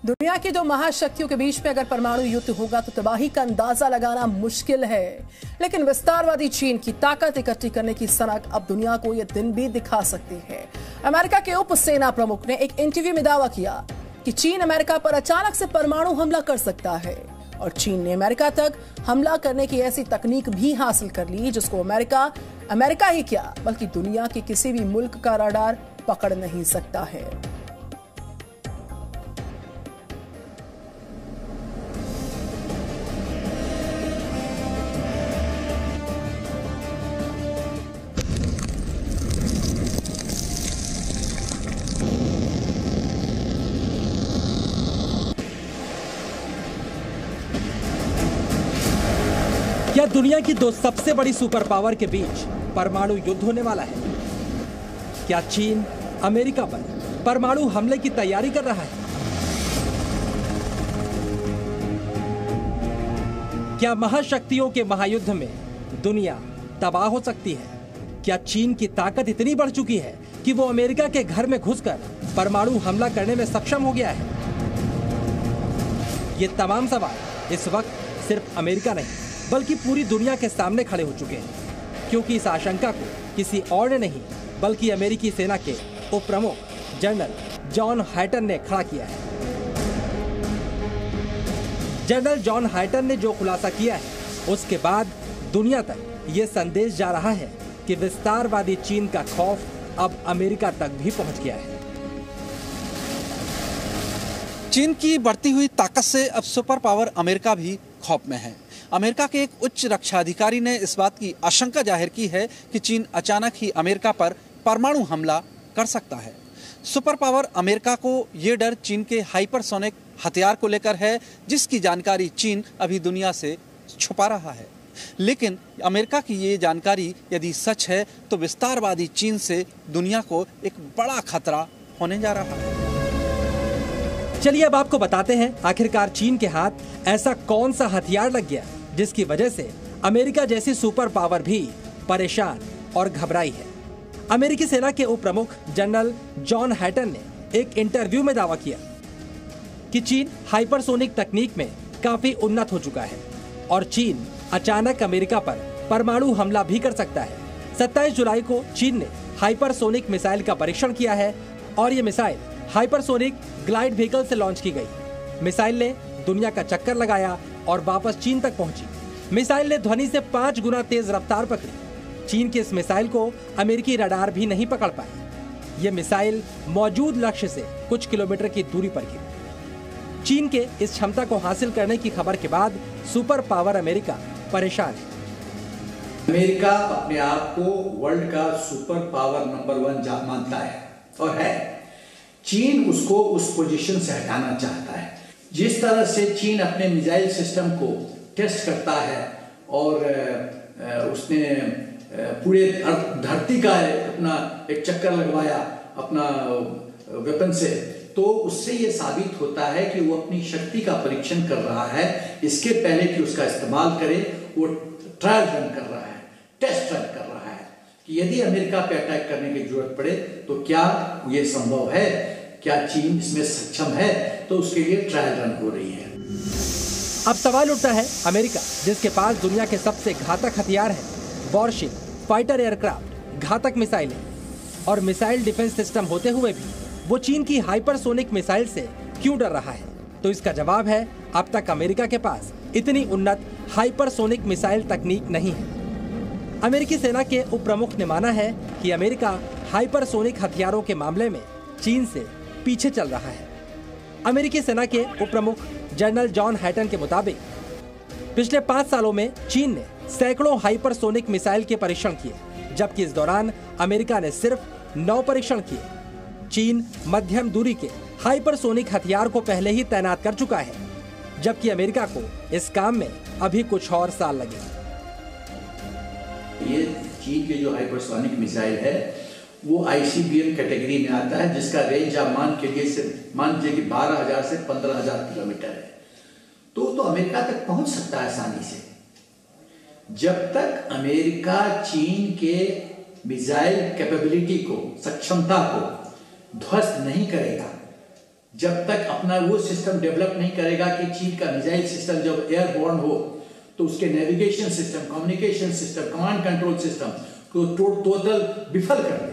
दुनिया की दो महाशक्तियों के बीच में अगर परमाणु युद्ध होगा तो तबाही का अंदाजा लगाना मुश्किल है। लेकिन विस्तारवादी चीन की ताकत इकट्ठी करने की सनक अब दुनिया को यह दिन भी दिखा सकती है। अमेरिका के उप सेना प्रमुख ने एक इंटरव्यू में दावा किया कि चीन अमेरिका पर अचानक से परमाणु हमला कर सकता है और चीन ने अमेरिका तक हमला करने की ऐसी तकनीक भी हासिल कर ली जिसको अमेरिका ही क्या बल्कि दुनिया के किसी भी मुल्क का रडार पकड़ नहीं सकता है। क्या दुनिया की दो सबसे बड़ी सुपर पावर के बीच परमाणु युद्ध होने वाला है? क्या चीन अमेरिका पर परमाणु हमले की तैयारी कर रहा है? क्या महाशक्तियों के महायुद्ध में दुनिया तबाह हो सकती है? क्या चीन की ताकत इतनी बढ़ चुकी है कि वो अमेरिका के घर में घुसकर परमाणु हमला करने में सक्षम हो गया है? ये तमाम सवाल इस वक्त सिर्फ अमेरिका नहीं बल्कि पूरी दुनिया के सामने खड़े हो चुके हैं, क्योंकि इस आशंका को किसी और ने नहीं बल्कि अमेरिकी सेना के उप प्रमुख जनरल जॉन हाइटन ने खड़ा किया है। जनरल जॉन हाइटन ने जो खुलासा किया है उसके बाद दुनिया तक ये संदेश जा रहा है कि विस्तारवादी चीन का खौफ अब अमेरिका तक भी पहुंच गया है। चीन की बढ़ती हुई ताकत से अब सुपर पावर अमेरिका भी खौफ में है। अमेरिका के एक उच्च रक्षा अधिकारी ने इस बात की आशंका जाहिर की है कि चीन अचानक ही अमेरिका पर परमाणु हमला कर सकता है। सुपर पावर अमेरिका को ये डर चीन के हाइपरसोनिक हथियार को लेकर है, जिसकी जानकारी चीन अभी दुनिया से छुपा रहा है। लेकिन अमेरिका की ये जानकारी यदि सच है तो विस्तारवादी चीन से दुनिया को एक बड़ा खतरा होने जा रहा है। चलिए अब आपको बताते हैं आखिरकार चीन के हाथ ऐसा कौन सा हथियार लग गया जिसकी वजह से अमेरिका जैसी सुपर पावर भी परेशान और घबराई है। अमेरिकी सेना के उप प्रमुख जनरल जॉन हाइटन ने एक इंटरव्यू में दावा किया कि चीन हाइपरसोनिक तकनीक में काफी उन्नत हो चुका है और चीन अचानक अमेरिका पर परमाणु हमला भी कर सकता है। 27 जुलाई को चीन ने हाइपरसोनिक मिसाइल का परीक्षण किया है और ये मिसाइल हाइपरसोनिक ग्लाइड व्हीकल से लॉन्च की गई। मिसाइल ने दुनिया का चक्कर लगाया और वापस चीन तक पहुंची। मिसाइल ने ध्वनि से 5 गुना तेज रफ्तार पकड़ी। चीन के इस मिसाइल को अमेरिकी रडार भी नहीं पकड़ पाए। ये मिसाइल मौजूद लक्ष्य से कुछ किलोमीटर की दूरी पर गिरी। चीन के इस क्षमता को हासिल करने की खबर के बाद सुपर पावर अमेरिका परेशान है। अमेरिका अपने आप को वर्ल्ड का सुपर पावर नंबर 1 मानता है और है। चीन उसको उस पोजीशन से हटाना चाहता है। जिस तरह से चीन अपने मिसाइल सिस्टम को टेस्ट करता है और उसने पूरे धरती का अपना एक चक्कर लगवाया अपना वेपन से, तो उससे ये साबित होता है कि वो अपनी शक्ति का परीक्षण कर रहा है। इसके पहले कि उसका इस्तेमाल करे वो ट्रायल रन कर रहा है, टेस्ट रन कर रहा है कि यदि अमेरिका पे अटैक करने की जरूरत पड़े तो क्या ये संभव है, क्या चीन इसमें सक्षम है, तो उसके लिए ट्रायल रन हो रही है। अब सवाल उठता है अमेरिका जिसके पास दुनिया के सबसे घातक हथियार है, वॉरशिप, फाइटर एयरक्राफ्ट, घातक मिसाइलें और मिसाइल डिफेंस सिस्टम होते हुए भी वो चीन की हाइपरसोनिक मिसाइल से क्यों डर रहा है? तो इसका जवाब है अब तक अमेरिका के पास इतनी उन्नत हाइपरसोनिक मिसाइल तकनीक नहीं है। अमेरिकी सेना के उप प्रमुख ने माना है कि अमेरिका हाइपरसोनिक हथियारों के मामले में चीन से पीछे चल रहा है। अमेरिकी सेना के उप प्रमुख जनरल जॉन हाइटन के मुताबिक पिछले 5 सालों में चीन ने सैकड़ों हाइपरसोनिक मिसाइल के परीक्षण किए, जबकि इस दौरान अमेरिका ने सिर्फ 9 परीक्षण किए। चीन मध्यम दूरी के हाइपरसोनिक हथियार को पहले ही तैनात कर चुका है, जबकि अमेरिका को इस काम में अभी कुछ और साल लगेगा। ये चीन के जो हाइपरसोनिक मिसाइल है वो ICBM कैटेगरी में आता है, जिसका रेंज आप मान लीजिए कि 12,000 से 15,000 किलोमीटर है। तो अमेरिका तक पहुंच सकता है आसानी से। जब तक अमेरिका चीन के मिसाइल कैपेबिलिटी को, सक्षमता को ध्वस्त नहीं करेगा जब तक अपना वो सिस्टम डेवलप नहीं करेगा कि चीन का मिसाइल सिस्टम जब एयरबोर्न हो तो उसके navigation system, communication system, command control system को टोटल विफल कर दे।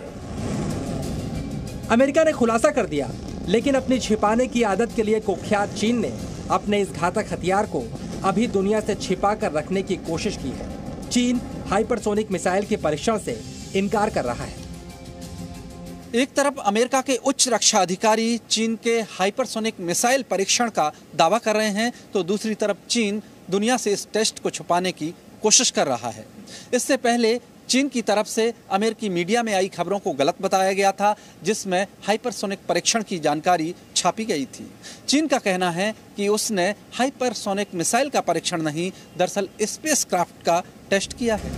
अमेरिका ने खुलासा कर दिया, लेकिन अपनी छिपाने की आदत के लिए कुख्यात चीन ने अपने इस घातक हथियार को अभी दुनिया से छिपा कर रखने की कोशिश की है। चीन हाइपरसोनिक मिसाइल के परीक्षण से इनकार कर रहा है। एक तरफ अमेरिका के उच्च रक्षा अधिकारी चीन के हाइपरसोनिक मिसाइल परीक्षण का दावा कर रहे हैं, तो दूसरी तरफ चीन दुनिया से इस टेस्ट को छुपाने की कोशिश कर रहा है। इससे पहले चीन की तरफ से अमेरिकी मीडिया में आई खबरों को गलत बताया गया था, जिसमें हाइपरसोनिक परीक्षण की जानकारी छापी गई थी। चीन का कहना है कि उसने हाइपरसोनिक मिसाइल का परीक्षण नहीं, दरअसल स्पेसक्राफ्ट का टेस्ट किया है।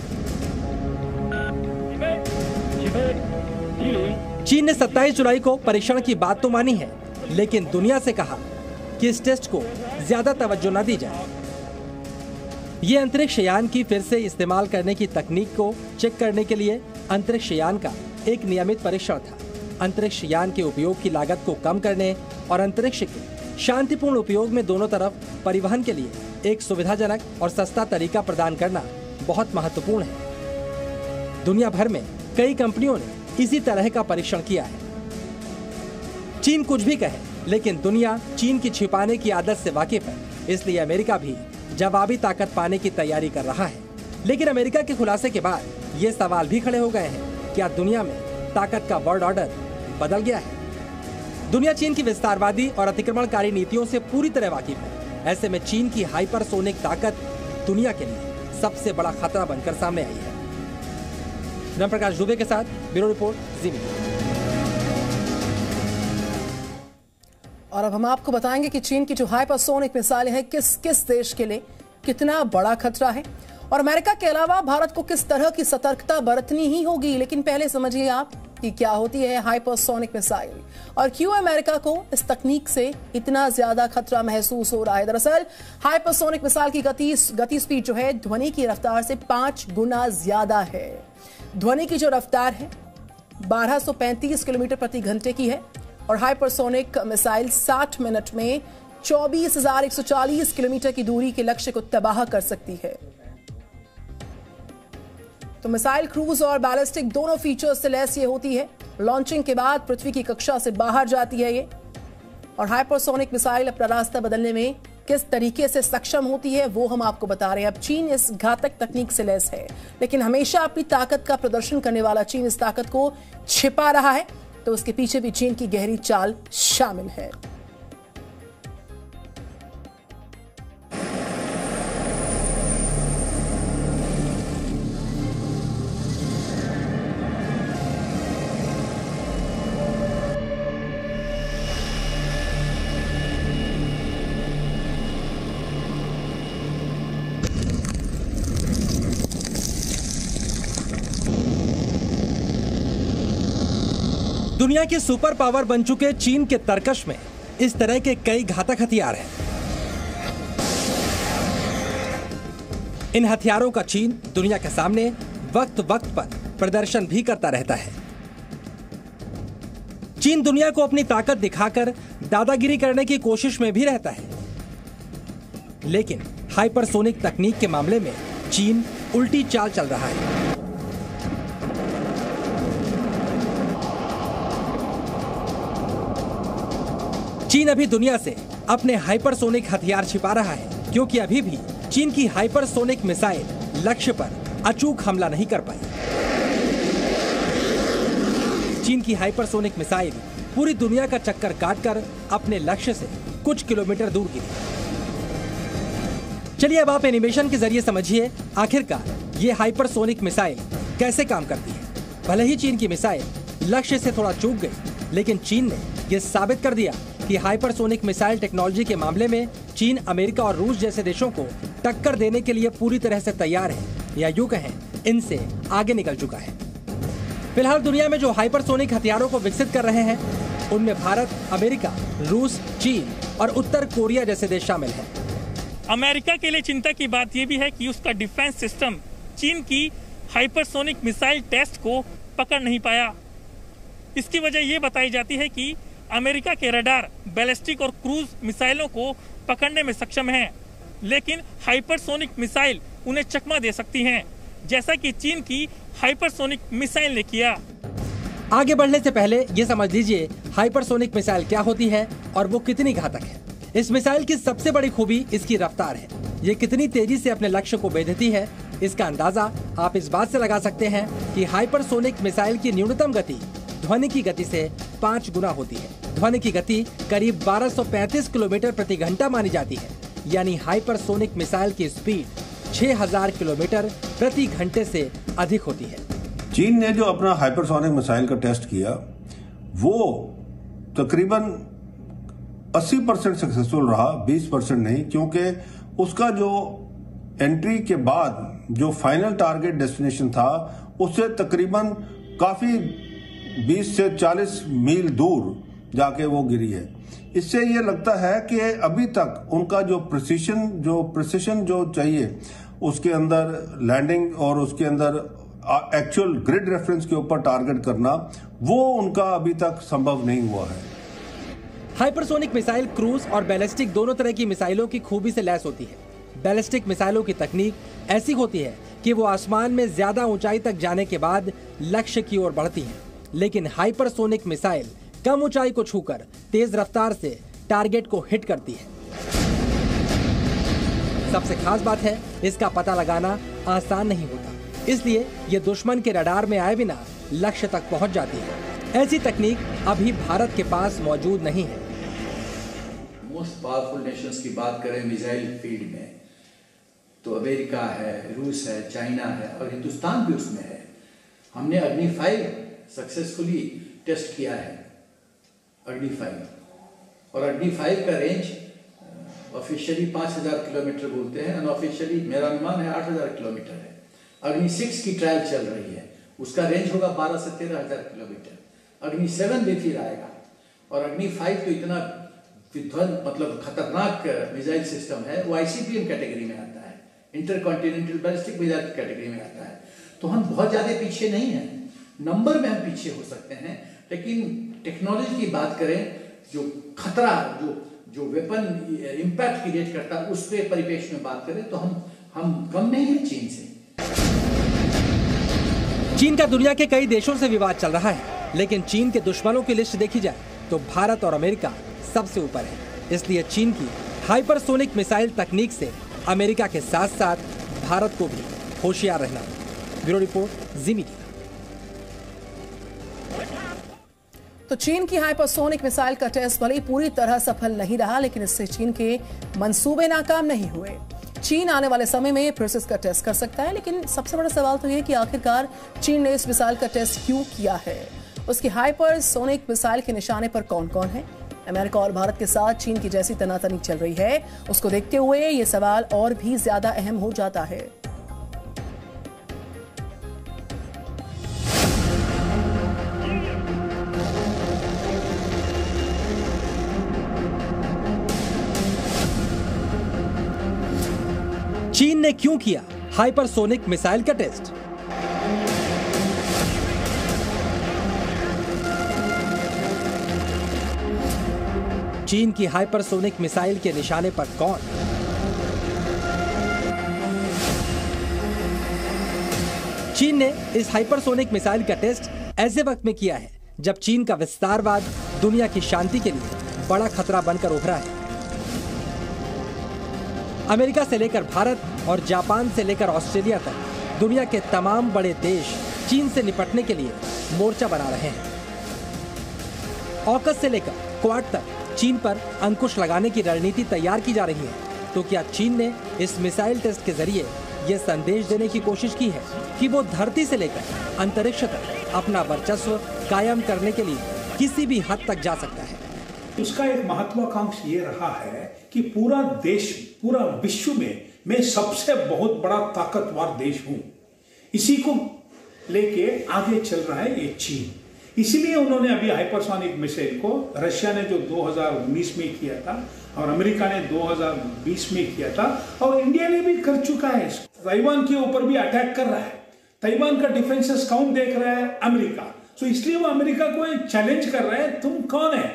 चीन ने 27 जुलाई को परीक्षण की बात तो मानी है, लेकिन दुनिया से कहा कि इस टेस्ट को ज्यादा तवज्जो न दी जाए। ये अंतरिक्ष यान की फिर से इस्तेमाल करने की तकनीक को चेक करने के लिए अंतरिक्ष यान का एक नियमित परीक्षण था। अंतरिक्ष यान के उपयोग की लागत को कम करने और अंतरिक्ष के शांतिपूर्ण उपयोग में दोनों तरफ परिवहन के लिए एक सुविधाजनक और सस्ता तरीका प्रदान करना बहुत महत्वपूर्ण है। दुनिया भर में कई कंपनियों ने इसी तरह का परीक्षण किया है। चीन कुछ भी कहे, लेकिन दुनिया चीन की छिपाने की आदत से वाकिफ है, इसलिए अमेरिका भी जवाबी ताकत पाने की तैयारी कर रहा है। लेकिन अमेरिका के खुलासे के बाद ये सवाल भी खड़े हो गए हैं, क्या दुनिया में ताकत का वर्ल्ड ऑर्डर बदल गया है? दुनिया चीन की विस्तारवादी और अतिक्रमणकारी नीतियों से पूरी तरह वाकिफ है। ऐसे में चीन की हाइपरसोनिक ताकत दुनिया के लिए सबसे बड़ा खतरा बनकर सामने आई है। प्रकाश दुबे के साथ ब्यूरो रिपोर्ट, जी मीडिया। और अब हम आपको बताएंगे कि चीन की जो हाइपरसोनिक मिसाइल है किस किस देश के लिए कितना बड़ा खतरा है, और अमेरिका के अलावा भारत को किस तरह की सतर्कता बरतनी ही होगी। लेकिन पहले समझिए आप कि क्या होती है हाइपरसोनिक मिसाइल और क्यों अमेरिका को इस तकनीक से इतना ज्यादा खतरा महसूस हो रहा है। दरअसल हाइपरसोनिक मिसाइल की गति स्पीड जो है ध्वनि की रफ्तार से 5 गुना ज्यादा है। ध्वनि की जो रफ्तार है 1235 किलोमीटर प्रति घंटे की है और हाइपरसोनिक मिसाइल 60 मिनट में 24,140 किलोमीटर की दूरी के लक्ष्य को तबाह कर सकती है। तो मिसाइल क्रूज और बैलिस्टिक दोनों फीचर्स से लैस ये होती है। लॉन्चिंग के बाद पृथ्वी की कक्षा से बाहर जाती है ये, और हाइपरसोनिक मिसाइल अपना रास्ता बदलने में किस तरीके से सक्षम होती है वो हम आपको बता रहे हैं। अब चीन इस घातक तकनीक से लैस है, लेकिन हमेशा अपनी ताकत का प्रदर्शन करने वाला चीन इस ताकत को छिपा रहा है, तो उसके पीछे भी चीन की गहरी चाल शामिल है। दुनिया के सुपर पावर बन चुके चीन के तर्कश में इस तरह के कई घातक हथियार हैं। इन हथियारों का चीन दुनिया के सामने वक्त वक्त पर प्रदर्शन भी करता रहता है। चीन दुनिया को अपनी ताकत दिखाकर दादागिरी करने की कोशिश में भी रहता है, लेकिन हाइपरसोनिक तकनीक के मामले में चीन उल्टी चाल चल रहा है। चीन अभी दुनिया से अपने हाइपरसोनिक हथियार छिपा रहा है, क्योंकि अभी भी चीन की हाइपरसोनिक मिसाइल लक्ष्य पर अचूक हमला नहीं कर पाई। चीन की हाइपरसोनिक मिसाइल पूरी दुनिया का चक्कर काटकर अपने लक्ष्य से कुछ किलोमीटर दूर गिरी। चलिए अब आप एनिमेशन के जरिए समझिए आखिरकार ये हाइपरसोनिक मिसाइल कैसे काम करती है। भले ही चीन की मिसाइल लक्ष्य से थोड़ा चूक गई, लेकिन चीन ने यह साबित कर दिया कि हाइपरसोनिक मिसाइल टेक्नोलॉजी के मामले में चीन अमेरिका और रूस जैसे देशों को टक्कर देने के लिए पूरी तरह से तैयार है, या यूं कहें इनसे आगे निकल चुका है। फिलहाल दुनिया में जो हाइपरसोनिक हथियारों को विकसित कर रहे हैं उनमें भारत, अमेरिका, रूस, चीन और उत्तर कोरिया जैसे देश शामिल हैं। अमेरिका के लिए चिंता की बात यह भी है कि उसका डिफेंस सिस्टम चीन की हाइपरसोनिक मिसाइल टेस्ट को पकड़ नहीं पाया। इसकी वजह यह बताई जाती है कि अमेरिका के रडार, बैलिस्टिक और क्रूज मिसाइलों को पकड़ने में सक्षम हैं, लेकिन हाइपरसोनिक मिसाइल उन्हें चकमा दे सकती हैं, जैसा कि चीन की हाइपरसोनिक मिसाइल ने किया। आगे बढ़ने से पहले ये समझ लीजिए हाइपरसोनिक मिसाइल क्या होती है और वो कितनी घातक है। इस मिसाइल की सबसे बड़ी खूबी इसकी रफ्तार है। ये कितनी तेजी से अपने लक्ष्य को भेजती है, इसका अंदाजा आप इस बात से लगा सकते हैं कि हाइपरसोनिक मिसाइल की न्यूनतम गति ध्वनि की गति से 5 गुना होती है। ध्वनि की गति करीब 1235 किलोमीटर प्रति घंटा मानी जाती है, यानी हाइपरसोनिक मिसाइल की स्पीड 6000 किलोमीटर प्रति घंटे से अधिक होती है। चीन ने जो अपना हाइपरसोनिक मिसाइल का टेस्ट किया वो तकरीबन 80% सक्सेसफुल रहा, 20% नहीं, क्योंकि उसका जो एंट्री के बाद जो फाइनल टारगेट डेस्टिनेशन था उससे तकरीबन काफी 20 से 40 मील दूर जाके वो गिरी है। इससे ये लगता है कि अभी तक उनका जो प्रिसिशन जो चाहिए उसके अंदर लैंडिंग और उसके अंदर एक्चुअल ग्रिड रेफरेंस के ऊपर टारगेट करना, वो उनका अभी तक संभव नहीं हुआ है। हाइपरसोनिक मिसाइल क्रूज और बैलिस्टिक दोनों तरह की मिसाइलों की खूबी से लैस होती है। बैलिस्टिक मिसाइलों की तकनीक ऐसी होती है कि वो आसमान में ज्यादा ऊंचाई तक जाने के बाद लक्ष्य की ओर बढ़ती हैं, लेकिन हाइपरसोनिक मिसाइल कम ऊंचाई को छूकर तेज रफ्तार से टारगेट को हिट करती है। सबसे खास बात है, इसका पता लगाना आसान नहीं होता, इसलिए ये दुश्मन के रडार में आए बिना लक्ष्य तक पहुंच जाती है। ऐसी तकनीक अभी भारत के पास मौजूद नहीं है। मोस्ट पावरफुल नेशंस की बात करें मिसाइल फील्ड में तो अमेरिका है, रूस है, चाइना है और हिंदुस्तान भी उसमें है। हमने अग्नि 5 सक्सेसफुली टेस्ट किया है, अग्नि 5, और अग्नि 5 का रेंज ऑफिशियली 5000 किलोमीटर बोलते हैं, अनऑफिशियली मेरा अनुमान है 8000 किलोमीटर है। अग्नि 6 की ट्रायल चल रही है, उसका रेंज होगा 12 से 13,000 किलोमीटर। अग्नि 7 भी फिर आएगा, और अग्नि 5 तो इतना विध्वंस मतलब खतरनाक मिसाइल सिस्टम है, वो ICBM कैटेगरी में आता है, इंटरकॉन्टिनेंटल बैलिस्टिक मिसाइल कैटेगरी में आता है। तो हम बहुत ज्यादा पीछे नहीं हैं, नंबर में हम पीछे हो सकते हैं, लेकिन टेक्नोलॉजी की बात करें, जो खतरा जो वेपन इम्पैक्ट क्रिएट करता है उस पे परिपेक्ष में बात करें तो हम कम नहीं है चीन से। चीन का दुनिया के कई देशों से विवाद चल रहा है, लेकिन चीन के दुश्मनों की लिस्ट देखी जाए तो भारत और अमेरिका सबसे ऊपर है। इसलिए चीन की हाइपरसोनिक मिसाइल तकनीक से अमेरिका के साथ साथ भारत को भी होशियार रहना। ब्यूरो रिपोर्ट, जी मीडिया। तो चीन की हाइपरसोनिक मिसाइल का टेस्ट भले ही पूरी तरह सफल नहीं रहा, लेकिन इससे चीन के मंसूबे नाकाम नहीं हुए। चीन आने वाले समय में फिर से इसका टेस्ट कर सकता है, लेकिन सबसे बड़ा सवाल तो यह कि आखिरकार चीन ने इस मिसाइल का टेस्ट क्यों किया है। उसकी हाइपरसोनिक मिसाइल के निशाने पर कौन कौन है। अमेरिका और भारत के साथ चीन की जैसी तनातनी चल रही है, उसको देखते हुए ये सवाल और भी ज्यादा अहम हो जाता है। चीन ने क्यों किया हाइपरसोनिक मिसाइल का टेस्ट। चीन की हाइपरसोनिक मिसाइल के निशाने पर कौन। चीन ने इस हाइपरसोनिक मिसाइल का टेस्ट ऐसे वक्त में किया है जब चीन का विस्तारवाद दुनिया की शांति के लिए बड़ा खतरा बनकर उभरा है। अमेरिका से लेकर भारत और जापान से लेकर ऑस्ट्रेलिया तक दुनिया के तमाम बड़े देश चीन से निपटने के लिए मोर्चा बना रहे हैं। ऑकस से लेकर क्वाड तक चीन पर अंकुश लगाने की रणनीति तैयार की जा रही है। तो क्या चीन ने इस मिसाइल टेस्ट के जरिए यह संदेश देने की कोशिश की है कि वो धरती से लेकर अंतरिक्ष तक अपना वर्चस्व कायम करने के लिए किसी भी हद तक जा सकता है। उसका एक महत्वाकांक्षा ये रहा है कि पूरा देश, पूरा विश्व में मैं सबसे बहुत बड़ा ताकतवर देश हूं, इसी को लेके आगे चल रहा है ये चीन। इसीलिए उन्होंने अभी हाइपरसोनिक मिसाइल को, रशिया ने जो 2019 में किया था और अमेरिका ने 2020 में किया था, और इंडिया ने भी कर चुका है। ताइवान के ऊपर भी अटैक कर रहा है। ताइवान का डिफेंसेस काउंट देख रहा है अमेरिका, तो इसलिए वो अमेरिका को चैलेंज कर रहा है, तुम कौन है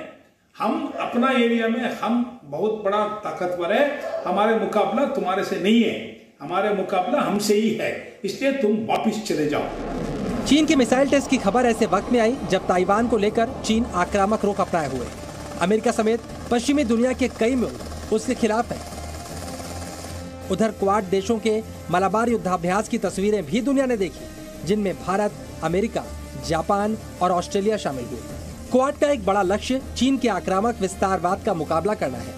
हम अपना एरिया में हम बहुत बड़ा ताकतवर है, हमारे मुकाबला तुम्हारे से नहीं है, हमारे मुकाबला हमसे ही है, इसलिए तुम वापस चले जाओ। चीन के मिसाइल टेस्ट की खबर ऐसे वक्त में आई जब ताइवान को लेकर चीन आक्रामक रुख अपनाए हुए। अमेरिका समेत पश्चिमी दुनिया के कई मुल्क उसके खिलाफ है। उधर क्वाड देशों के मलाबार युद्धाभ्यास की तस्वीरें भी दुनिया ने देखी, जिनमें भारत, अमेरिका, जापान और ऑस्ट्रेलिया शामिल हुए। क्वाड का एक बड़ा लक्ष्य चीन के आक्रामक विस्तारवाद का मुकाबला करना है।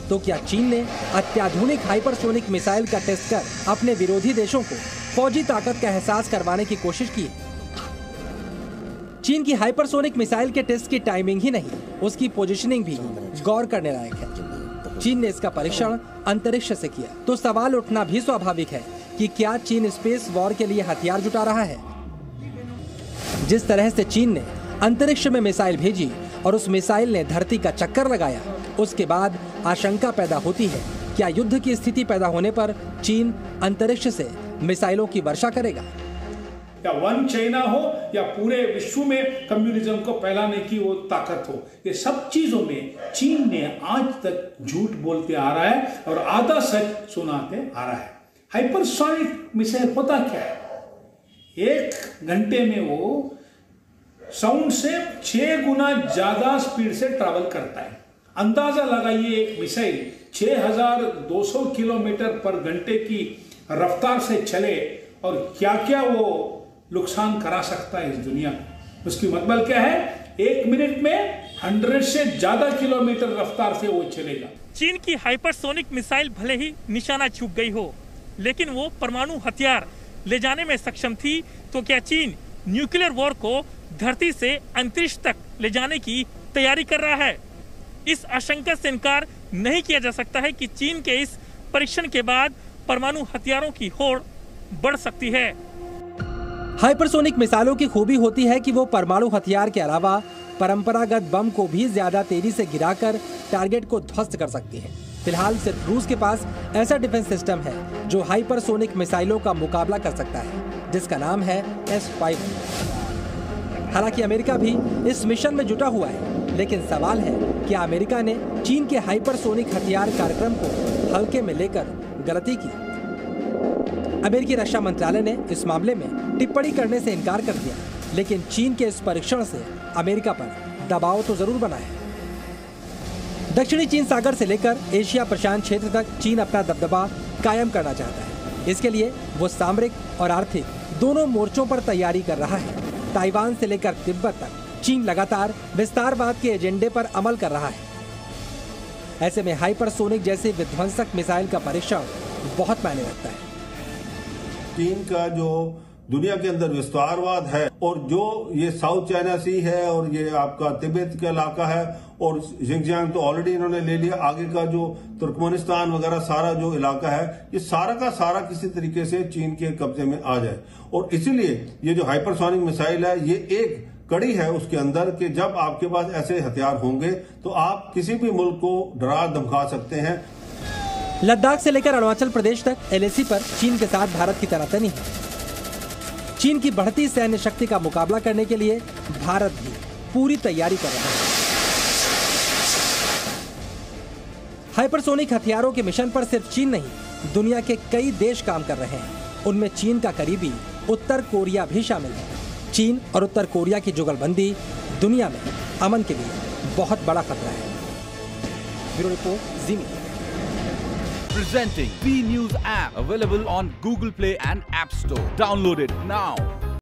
तो क्या चीन ने अत्याधुनिक हाइपरसोनिक मिसाइल का टेस्ट कर अपने विरोधी देशों को फौजी ताकत का एहसास करवाने की कोशिश की? चीन की हाइपरसोनिक मिसाइल के टेस्ट की टाइमिंग ही नहीं, उसकी पोजीशनिंग भी गौर करने लायक है। चीन ने इसका परीक्षण अंतरिक्ष से किया, तो सवाल उठना भी स्वाभाविक है कि क्या चीन स्पेस वॉर के लिए हथियार जुटा रहा है? जिस तरह से चीन ने अंतरिक्ष में मिसाइल भेजी और उस मिसाइल ने धरती का चक्कर लगाया, उसके बाद आशंका पैदा होती है क्या युद्ध की स्थिति पैदा होने पर चीन अंतरिक्ष से मिसाइलों की वर्षा करेगा? या वन चाइना हो या पूरे विश्व में कम्युनिज्म को फैलाने की वो ताकत हो, ये सब चीजों में चीन ने आज तक झूठ बोलते आ रहा है और आधा सच सुनाते आ रहा है। हाइपरसोनिक मिसाइल होता क्या है? 1 घंटे में वो साउंड से 6 गुना ज्यादा स्पीड से ट्रैवल करता है। अंदाजा लगाइए, एक मिसाइल 6200 किलोमीटर पर घंटे की रफ्तार से चले और क्या क्या वो नुकसान करा सकता है इस दुनिया में। उसकी मतलब क्या है? 1 मिनट में 100 से ज्यादा किलोमीटर रफ्तार से वो चलेगा। चीन की हाइपरसोनिक मिसाइल भले ही निशाना चूक गई हो, लेकिन वो परमाणु हथियार ले जाने में सक्षम थी। तो क्या चीन न्यूक्लियर वॉर को धरती से अंतरिक्ष तक ले जाने की तैयारी कर रहा है? इस आशंका से इनकार नहीं किया जा सकता है कि चीन के इस परीक्षण के बाद परमाणु हथियारों की होड़ बढ़ सकती है। हाइपरसोनिक मिसाइलों की खूबी होती है कि वो परमाणु हथियार के अलावा परंपरागत बम को भी ज्यादा तेजी से गिराकर टारगेट को ध्वस्त कर सकती हैं। फिलहाल सिर्फ रूस के पास ऐसा डिफेंस सिस्टम है जो हाइपरसोनिक मिसाइलों का मुकाबला कर सकता है, जिसका नाम है S-500। हालांकि अमेरिका भी इस मिशन में जुटा हुआ है, लेकिन सवाल है कि अमेरिका ने चीन के हाइपरसोनिक हथियार कार्यक्रम को हल्के में लेकर गलती की। अमेरिकी रक्षा मंत्रालय ने इस मामले में टिप्पणी करने से इनकार कर दिया, लेकिन चीन के इस परीक्षण से अमेरिका पर दबाव तो जरूर बना है। दक्षिणी चीन सागर से लेकर एशिया प्रशांत क्षेत्र तक चीन अपना दबदबा कायम करना चाहता है। इसके लिए वो सामरिक और आर्थिक दोनों मोर्चों पर तैयारी कर रहा है। ताइवान से लेकर तिब्बत तक चीन लगातार विस्तारवाद के एजेंडे पर अमल कर रहा है। ऐसे में हाइपरसोनिक जैसे विध्वंसक मिसाइल का परीक्षण बहुत मायने रखता है। चीन का जो दुनिया के अंदर विस्तारवाद है और जो ये साउथ चाइना सी है और ये आपका तिब्बत का इलाका है और जिंगजियांग तो ऑलरेडी इन्होंने ले लिया, आगे का जो तुर्कमेनिस्तान वगैरह सारा जो इलाका है, ये सारा का सारा किसी तरीके से चीन के कब्जे में आ जाए। और इसीलिए ये जो हाइपरसोनिक मिसाइल है, ये एक कड़ी है उसके अंदर कि जब आपके पास ऐसे हथियार होंगे तो आप किसी भी मुल्क को डरा धमका सकते हैं। लद्दाख से लेकर अरुणाचल प्रदेश तक LAC पर चीन के साथ भारत की तनातनी है। चीन की बढ़ती सैन्य शक्ति का मुकाबला करने के लिए भारत भी पूरी तैयारी कर रहा है। हाइपरसोनिक हथियारों के मिशन पर सिर्फ चीन नहीं, दुनिया के कई देश काम कर रहे हैं। उनमें चीन का करीबी उत्तर कोरिया भी शामिल है। चीन और उत्तर कोरिया की जुगलबंदी दुनिया में अमन के लिए बहुत बड़ा खतरा है। Bureau report, ji media. Presenting B News app, available on Google Play and App Store. Download it now.